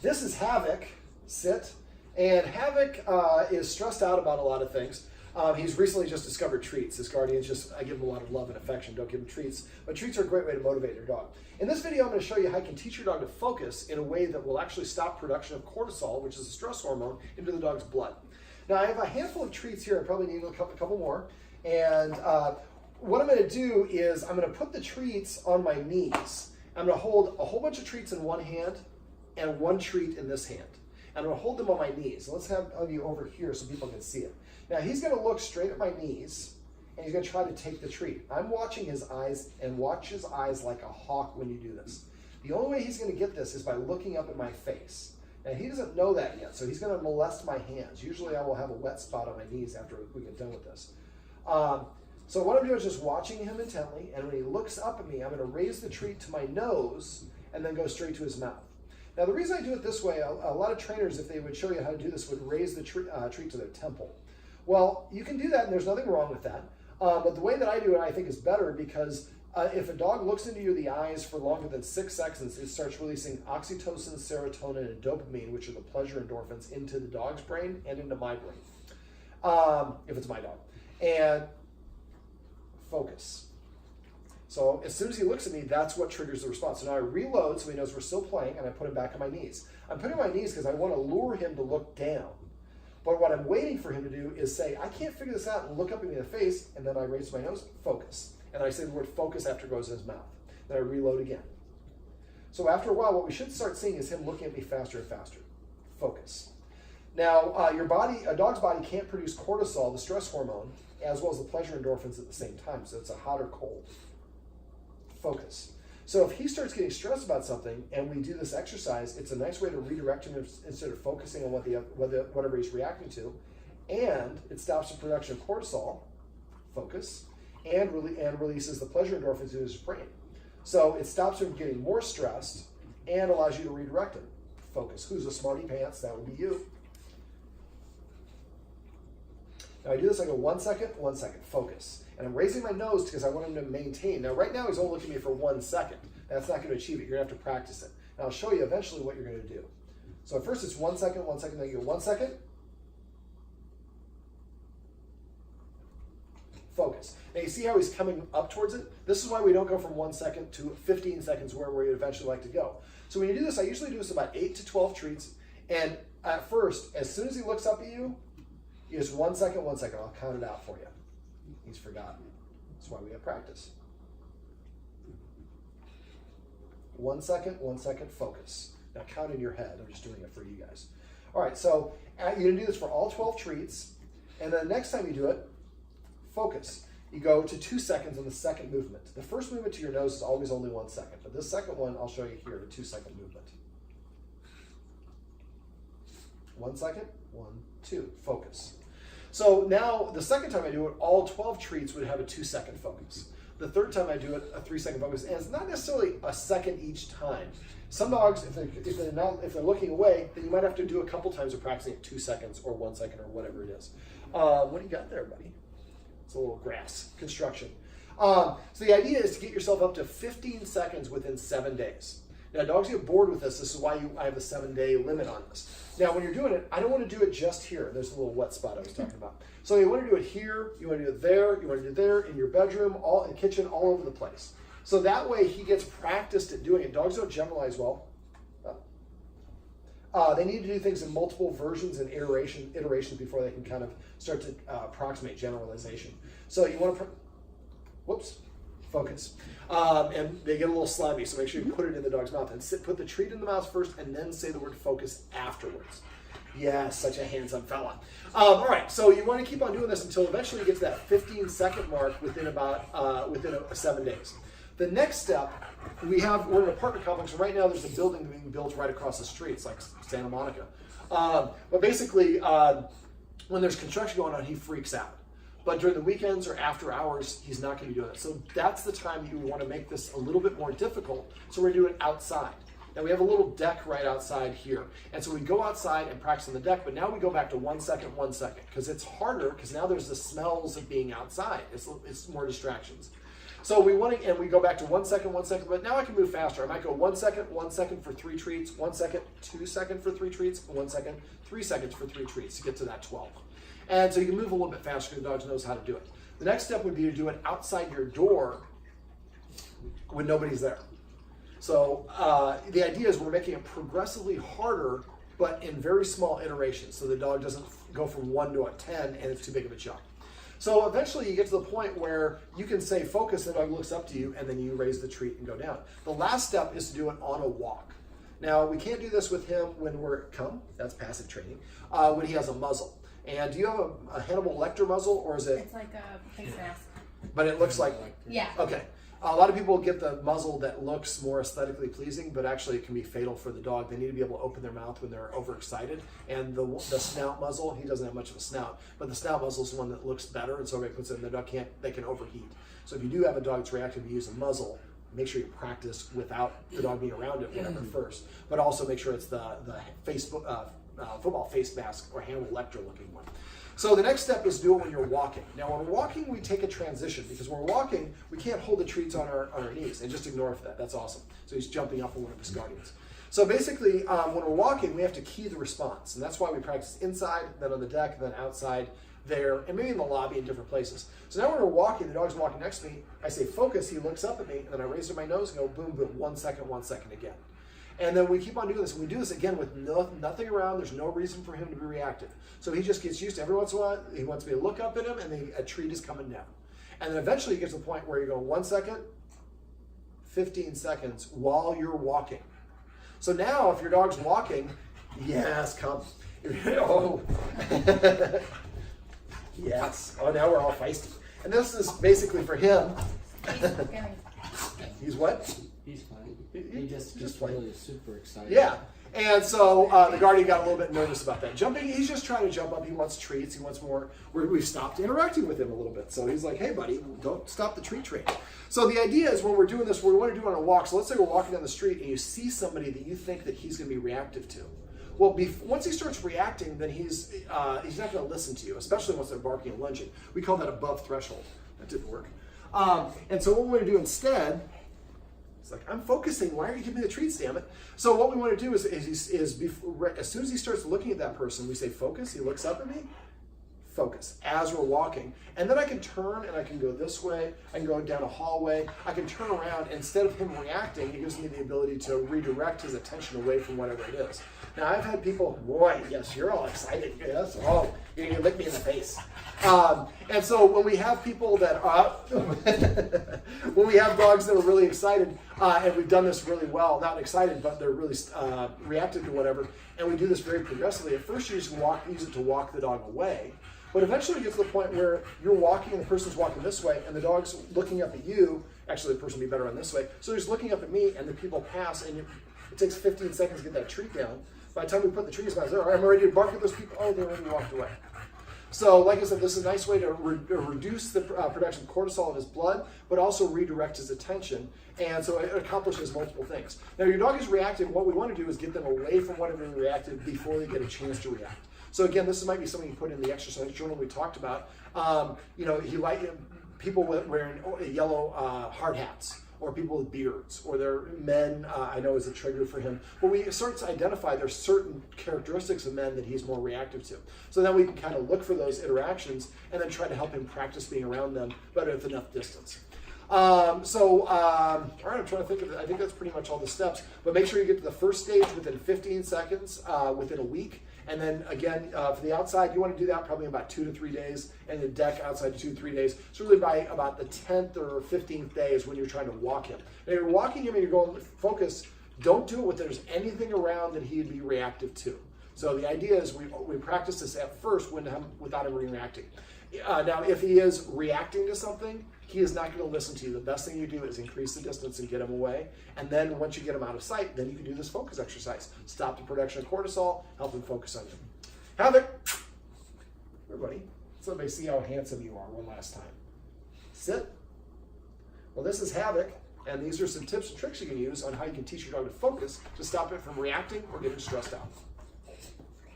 This is Havoc, sit. And Havoc is stressed out about a lot of things. He's recently just discovered treats. His guardians I give him a lot of love and affection. Don't give him treats. But treats are a great way to motivate your dog. In this video, I'm going to show you how you can teach your dog to focus in a way that will actually stop production of cortisol, which is a stress hormone, into the dog's blood. Now, I have a handful of treats here. I probably need a couple more. And what I'm going to do is I'm going to put the treats on my knees. I'm going to hold a whole bunch of treats in one hand and one treat in this hand. I'm going to hold them on my knees. Let's have you over here so people can see it. Now, he's going to look straight at my knees, and he's going to try to take the treat. I'm watching his eyes, and watch his eyes like a hawk when you do this. The only way he's going to get this is by looking up at my face. Now, he doesn't know that yet, so he's going to molest my hands. Usually, I will have a wet spot on my knees after we get done with this. So what I'm doing is just watching him intently, and when he looks up at me, I'm going to raise the treat to my nose and then go straight to his mouth. Now, the reason I do it this way, a lot of trainers, if they would show you how to do this, would raise the treat to their temple. Well, you can do that, and there's nothing wrong with that. But the way that I do it, I think, is better because if a dog looks into you the eyes for longer than 6 seconds, it starts releasing oxytocin, serotonin, and dopamine, which are the pleasure endorphins, into the dog's brain and into my brain, if it's my dog. And focus. So as soon as he looks at me, that's what triggers the response. So now I reload so he knows we're still playing, and I put him back on my knees. I'm putting him on my knees because I want to lure him to look down. But what I'm waiting for him to do is say, I can't figure this out, and look up at me in the face, and then I raise my nose, focus. And I say the word focus after it goes in his mouth. Then I reload again. So after a while, what we should start seeing is him looking at me faster and faster. Focus. Now, a dog's body can't produce cortisol, the stress hormone, as well as the pleasure endorphins at the same time. So it's a hot or cold. Focus. So if he starts getting stressed about something and we do this exercise, it's a nice way to redirect him instead of focusing on whatever he's reacting to. And it stops the production of cortisol, focus, and releases the pleasure endorphins in his brain. So it stops him getting more stressed and allows you to redirect him. Focus. Who's a smarty pants? That would be you. Now I do this, I go 1 second, focus. And I'm raising my nose because I want him to maintain. Now right now he's only looking at me for 1 second. That's not going to achieve it. You're going to have to practice it. And I'll show you eventually what you're going to do. So at first it's 1 second, then you go 1 second. Focus. Now you see how he's coming up towards it? This is why we don't go from 1 second to 15 seconds where we eventually like to go. So when you do this, I usually do this about 8 to 12 treats. And at first, as soon as he looks up at you, you just 1 second, I'll count it out for you. He's forgotten. That's why we have practice. 1 second, focus. Now count in your head. I'm just doing it for you guys. All right, so you're going to do this for all 12 treats. And then the next time you do it, focus. You go to 2 seconds on the second movement. The first movement to your nose is always only 1 second. But this second one, I'll show you here, the 2 second movement. 1 second, 1, 2, focus. So now, the second time I do it, all 12 treats would have a 2 second focus. The third time I do it, a 3 second focus. And it's not necessarily a second each time. Some dogs, if they're looking away, then you might have to do a couple times of practicing at 2 seconds or 1 second or whatever it is. What do you got there, buddy? It's a little grass, construction. So the idea is to get yourself up to 15 seconds within 7 days. Now, dogs get bored with this. This is why I have a 7-day limit on this. Now, when you're doing it, I don't want to do it just here. There's a little wet spot I was talking about. So you want to do it here, you want to do it there, you want to do it there, in your bedroom, in the kitchen, all over the place. So that way he gets practiced at doing it. Dogs don't generalize well. They need to do things in multiple versions and iterations before they can kind of start to approximate generalization. So you want to, focus. And they get a little slimy, so make sure you put it in the dog's mouth. And put the treat in the mouth first, and then say the word focus afterwards. Yes, such a handsome fella. All right, so you want to keep on doing this until eventually you get to that 15-second mark within 7 days. The next step, we're in an apartment complex, and right now there's a building being built right across the street. It's like Santa Monica. But basically, when there's construction going on, he freaks out. But during the weekends or after hours, he's not going to be doing it. So that's the time you want to make this a little bit more difficult. So we're doing it outside. Now we have a little deck right outside here. And so we go outside and practice on the deck, but now we go back to 1 second, because it's harder because now there's the smells of being outside. It's more distractions. So we want to, and we go back to 1 second, 1 second, but now I can move faster. I might go 1 second for 3 treats, 1 second, 2 seconds for 3 treats, 1 second, 3 seconds for 3 treats to get to that 12. And so you can move a little bit faster because the dog knows how to do it. The next step would be to do it outside your door when nobody's there. So the idea is we're making it progressively harder, but in very small iterations, so the dog doesn't go from 1 to a 10 and it's too big of a jump. So eventually you get to the point where you can say focus, and the dog looks up to you, and then you raise the treat and go down. The last step is to do it on a walk. Now, we can't do this with him when we're that's passive training, when he has a muzzle. And do you have a Hannibal Lecter muzzle, or is it? It's like a face mask. But it looks like, yeah. Okay. A lot of people get the muzzle that looks more aesthetically pleasing, but actually it can be fatal for the dog. They need to be able to open their mouth when they're overexcited. And the snout muzzle, he doesn't have much of a snout, but the snout muzzle is the one that looks better, and so everybody puts it in, the dog they can overheat. So if you do have a dog that's reactive, you use a muzzle, make sure you practice without the dog being around it, whatever, first. But also make sure it's the football face mask or Hannibal Lecter looking one. So the next step is do it when you're walking. Now when we're walking, we take a transition, because when we're walking, we can't hold the treats on our knees and just ignore that. That's awesome. So he's jumping up on one of his guardians. So basically, when we're walking, we have to key the response. And that's why we practice inside, then on the deck, then outside there, and maybe in the lobby in different places. So now when we're walking, the dog's walking next to me, I say focus, he looks up at me, and then I raise my nose and go boom, boom, 1 second, 1 second again. And then we keep on doing this. And we do this again with nothing around. There's no reason for him to be reactive. So he just gets used to every once in a while, he wants me to look up at him, and a treat is coming down. And then eventually you get to the point where you're going 1 second, 15 seconds while you're walking. So now if your dog's walking, yes, come. Oh. Yes. Oh, now we're all feisty. And this is basically for him. He's what? He's fine. He just really super excited. Yeah. And so the guardian got a little bit nervous about that. Jumping, he's just trying to jump up. He wants treats. He wants more. We've stopped interacting with him a little bit. So he's like, hey, buddy, don't stop the treat train. So the idea is when we're doing this, we want to do it on a walk. So let's say we're walking down the street and you see somebody that you think that he's going to be reactive to. Well, once he starts reacting, then he's not going to listen to you, especially once they're barking and lunging. We call that above threshold. That didn't work. And so what we're going to do instead, it's like, I'm focusing. Why are you giving me the treats, damn it? So what we want to do is as soon as he starts looking at that person, we say focus. He looks up at me. Focus as we're walking. And then I can turn and I can go this way. I can go down a hallway. I can turn around. Instead of him reacting, it gives me the ability to redirect his attention away from whatever it is. Now, I've had people, boy, yes, you're all excited. Yes, oh, you're going to lick me in the face. And so when we have people that are, when we have dogs that are really excited, and we've done this really well, not excited, but they're really reactive to whatever, and we do this very progressively. At first, you just use it to walk the dog away. But eventually you get to the point where you're walking and the person's walking this way and the dog's looking up at you. Actually, the person would be better on this way. So he's looking up at me and the people pass, and it takes 15 seconds to get that treat down. By the time we put the treats down, I'm ready to bark at those people. Oh, they already walked away. So like I said, this is a nice way to reduce the production of cortisol in his blood, but also redirect his attention. And so it accomplishes multiple things. Now, your dog is reactive. What we want to do is get them away from whatever they're reactive before they get a chance to react. So again, this might be something you put in the exercise journal we talked about. People wearing yellow hard hats, or people with beards, or they're men, I know is a trigger for him. But we start to identify there's certain characteristics of men that he's more reactive to. So then we can kind of look for those interactions and then try to help him practice being around them, but at enough distance. All right, I'm trying to think of it. I think that's pretty much all the steps. But make sure you get to the first stage within 15 seconds, within a week. And then again, for the outside, you want to do that probably in about 2 to 3 days, and the deck outside 2 to 3 days. So really by about the 10th or 15th day is when you're trying to walk him. Now you're walking him and you're going, focus, don't do it when there's anything around that he'd be reactive to. So the idea is we practice this at first without him reacting. Now if he is reacting to something, he is not going to listen to you. The best thing you do is increase the distance and get him away. And then once you get him out of sight, then you can do this focus exercise. Stop the production of cortisol, help him focus on you. Havoc. Everybody, let's let me see how handsome you are one last time. Sit. Well, this is Havoc, and these are some tips and tricks you can use on how you can teach your dog to focus to stop it from reacting or getting stressed out.